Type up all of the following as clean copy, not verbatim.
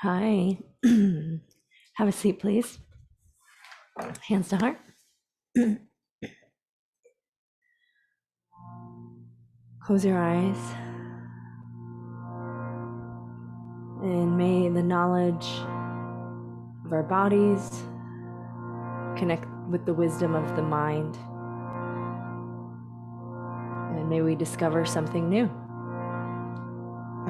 Hi. Have a seat, please. Hands to heart. Close your eyes. And may the knowledge of our bodies connect with the wisdom of the mind. And may we discover something new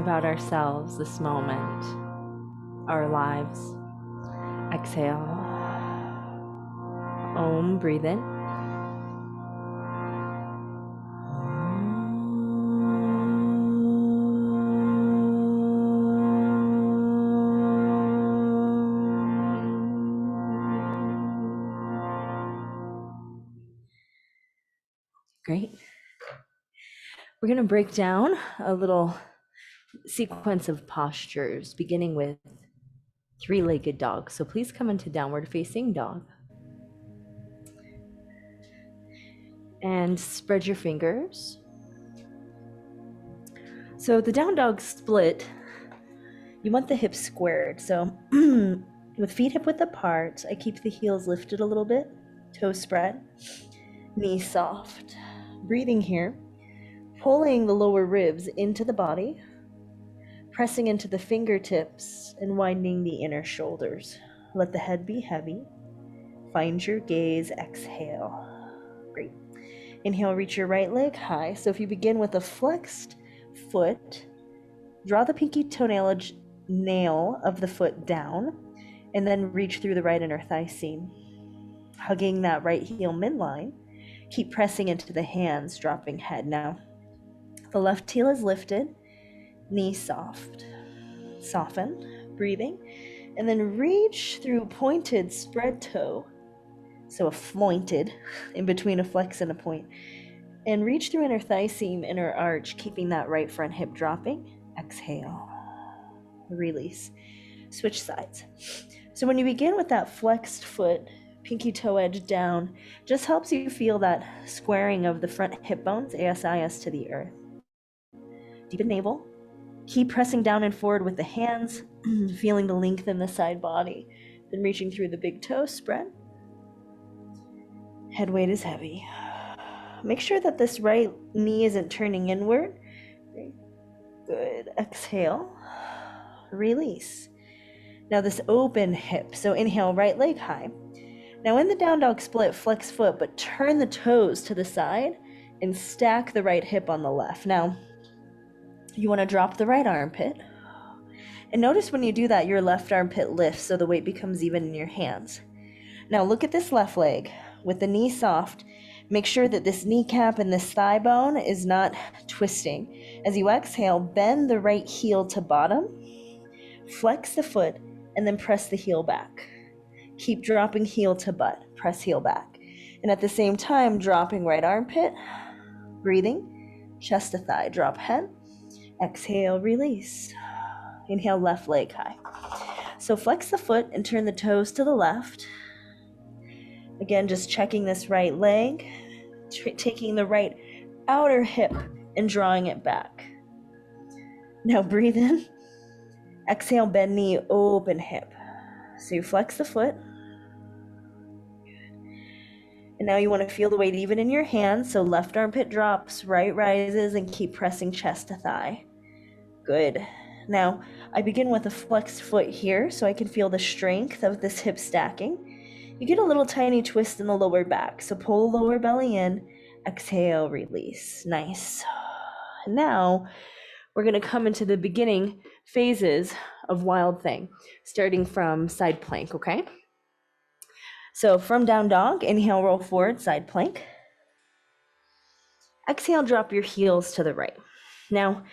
about ourselves, this moment, our lives. Exhale. Om, breathe in. Great. We're going to break down a little sequence of postures, beginning with three-legged dog. So please come into downward facing dog. And spread your fingers. So the down dog split, you want the hips squared. So with feet hip width apart, I keep the heels lifted a little bit, toes spread, knees soft. Breathing here, pulling the lower ribs into the body, pressing into the fingertips and widening the inner shoulders. Let the head be heavy. Find your gaze, exhale. Great. Inhale, reach your right leg high. So if you begin with a flexed foot, draw the pinky toenail nail of the foot down, and then reach through the right inner thigh seam. Hugging that right heel midline, keep pressing into the hands, dropping head. Now, the left heel is lifted, knee soft. Soften, breathing, and then reach through pointed spread toe. So a flointed, in between a flex and a point. And reach through inner thigh seam, inner arch, keeping that right front hip dropping. Exhale. Release. Switch sides. So when you begin with that flexed foot, pinky toe edge down, just helps you feel that squaring of the front hip bones, ASIS to the earth. Deepen navel. Keep pressing down and forward with the hands, feeling the length in the side body. Then reaching through the big toe, spread. Head weight is heavy. Make sure that this right knee isn't turning inward. Good. Exhale. Release. Now this open hip. So inhale, right leg high. Now in the down dog split, flex foot, but turn the toes to the side and stack the right hip on the left. Now, you want to drop the right armpit. And notice when you do that, your left armpit lifts so the weight becomes even in your hands. Now look at this left leg with the knee soft. Make sure that this kneecap and this thigh bone is not twisting. As you exhale, bend the right heel to bottom, flex the foot, and then press the heel back. Keep dropping heel to butt, press heel back. And at the same time, dropping right armpit, breathing, chest to thigh, drop head, exhale, release. Inhale, left leg high. So flex the foot and turn the toes to the left. Again, just checking this right leg, taking the right outer hip and drawing it back. Now breathe in. Exhale, bend knee, open hip. So you flex the foot. And now you want to feel the weight even in your hands. So left armpit drops, right rises, and keep pressing chest to thigh. Good. Now I begin with a flexed foot here so I can feel the strength of this hip stacking. You get a little tiny twist in the lower back. So pull the lower belly in, exhale, release. Nice. Now we're going to come into the beginning phases of Wild Thing, starting from side plank, okay? So from down dog, inhale, roll forward, side plank. Exhale, drop your heels to the right. Now,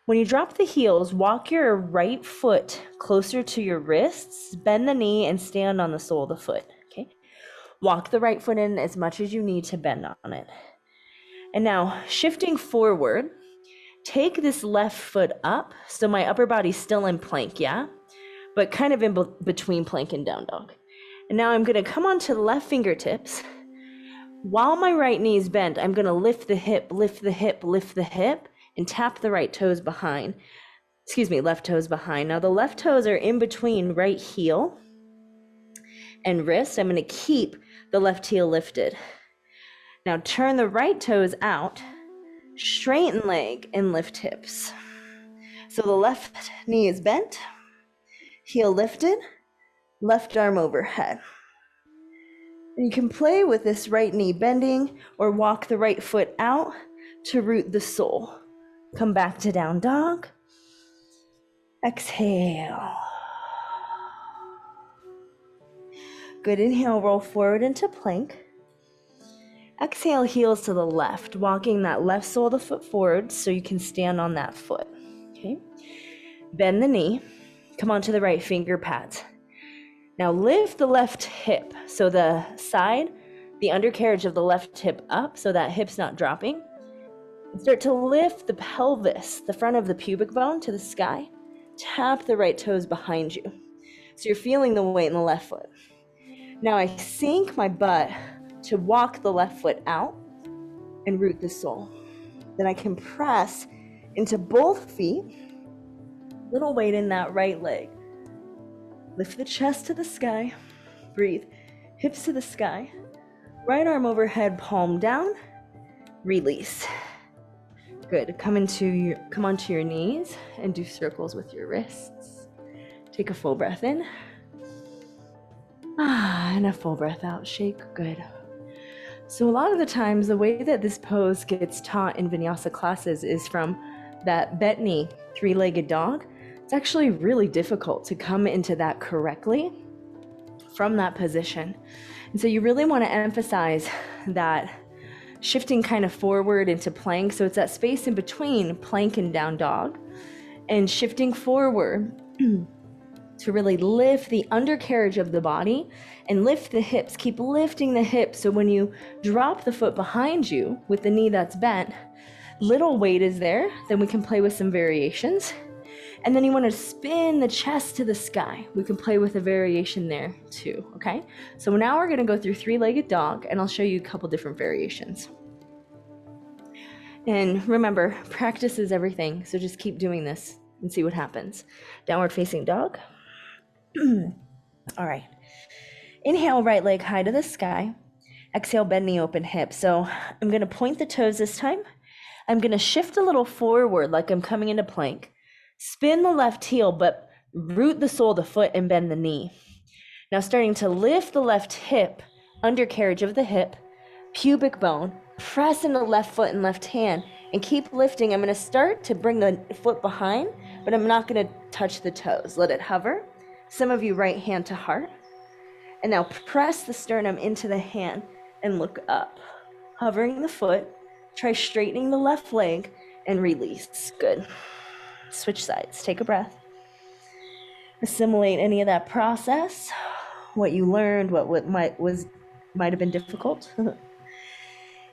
when you drop the heels, walk your right foot closer to your wrists, bend the knee, and stand on the sole of the foot, okay? Walk the right foot in as much as you need to bend on it. And now, shifting forward, take this left foot up, so my upper body's still in plank, yeah? But kind of in between plank and down dog. And now I'm gonna come onto the left fingertips. While my right knee is bent, I'm gonna lift the hip, lift the hip, lift the hip, and tap the right toes behind. left toes behind. Now the left toes are in between right heel and wrist. I'm gonna keep the left heel lifted. Now turn the right toes out, straighten leg and lift hips. So the left knee is bent, heel lifted, left arm overhead. And you can play with this right knee bending or walk the right foot out to root the sole. Come back to down dog. Exhale. Good, inhale, roll forward into plank. Exhale, heels to the left, walking that left sole of the foot forward so you can stand on that foot, okay? Bend the knee, come onto the right finger pads. Now lift the left hip, so the side, the undercarriage of the left hip up so that hip's not dropping. And start to lift the pelvis, the front of the pubic bone to the sky. Tap the right toes behind you. So you're feeling the weight in the left foot. Now I sink my butt to walk the left foot out and root the sole. Then I can press into both feet, little weight in that right leg. Lift the chest to the sky, breathe, hips to the sky, right arm overhead, palm down, release. Good, come onto your knees and do circles with your wrists. Take a full breath in, and a full breath out, shake, good. So a lot of the times, the way that this pose gets taught in vinyasa classes is from that bent knee, three-legged dog. It's actually really difficult to come into that correctly from that position. And so you really want to emphasize that shifting kind of forward into plank. So it's that space in between plank and down dog, and shifting forward to really lift the undercarriage of the body and lift the hips. Keep lifting the hips so when you drop the foot behind you with the knee that's bent, little weight is there. Then we can play with some variations. And then you want to spin the chest to the sky. We can play with a variation there too, okay? So now we're going to go through three-legged dog, and I'll show you a couple different variations. And remember, practice is everything, so just keep doing this and see what happens. Downward facing dog. All right. Inhale, right leg high to the sky. Exhale, bend knee, open hip. So I'm going to point the toes this time. I'm going to shift a little forward like I'm coming into plank. Spin the left heel, but root the sole of the foot and bend the knee. Now starting to lift the left hip, undercarriage of the hip, pubic bone, press in the left foot and left hand, and keep lifting. I'm going to start to bring the foot behind, but I'm not going to touch the toes. Let it hover. Some of you right hand to heart. And now press the sternum into the hand and look up. Hovering the foot, try straightening the left leg and release. Good. Switch sides, take a breath. Assimilate any of that process, what you learned, what might have been difficult.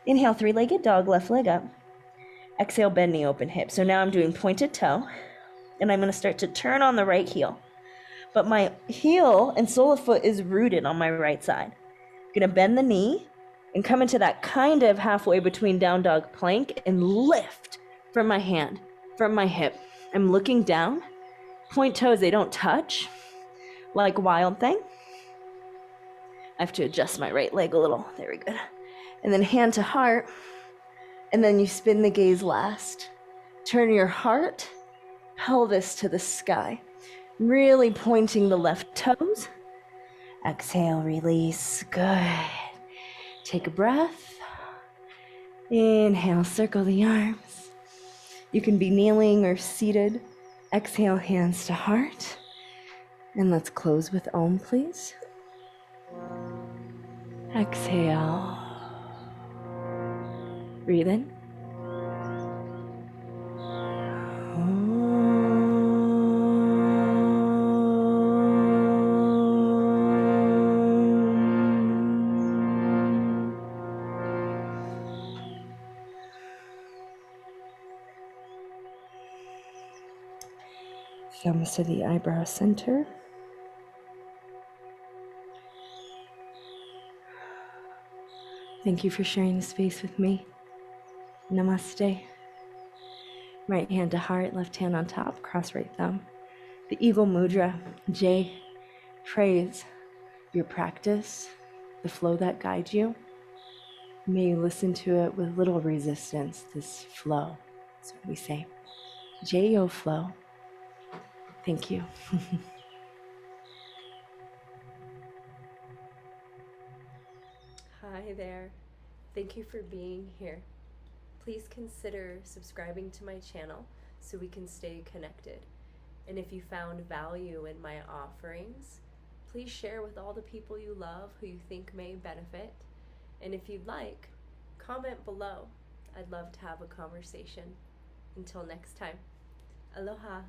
Inhale, three-legged dog, left leg up. Exhale, bend knee, open hip. So now I'm doing pointed toe, and I'm going to start to turn on the right heel. But my heel and sole of foot is rooted on my right side. I'm going to bend the knee and come into that kind of halfway between down dog plank and lift from my hand, from my hip. I'm looking down. Point toes, they don't touch. Like Wild Thing. I have to adjust my right leg a little. Very good. And then hand to heart. And then you spin the gaze last. Turn your heart, pelvis to the sky. Really pointing the left toes. Exhale, release. Good. Take a breath. Inhale, circle the arms. You can be kneeling or seated. Exhale, hands to heart. And let's close with Om, please. Exhale. Breathe in. Thumbs to the eyebrow center. Thank you for sharing the space with me. Namaste. Right hand to heart, left hand on top, cross right thumb. The Eagle Mudra, J, praise your practice, the flow that guides you. May you listen to it with little resistance, this flow. So we say, J-O flow. Thank you. Hi there. Thank you for being here. Please consider subscribing to my channel so we can stay connected. And if you found value in my offerings, please share with all the people you love who you think may benefit. And if you'd like, comment below. I'd love to have a conversation. Until next time, aloha.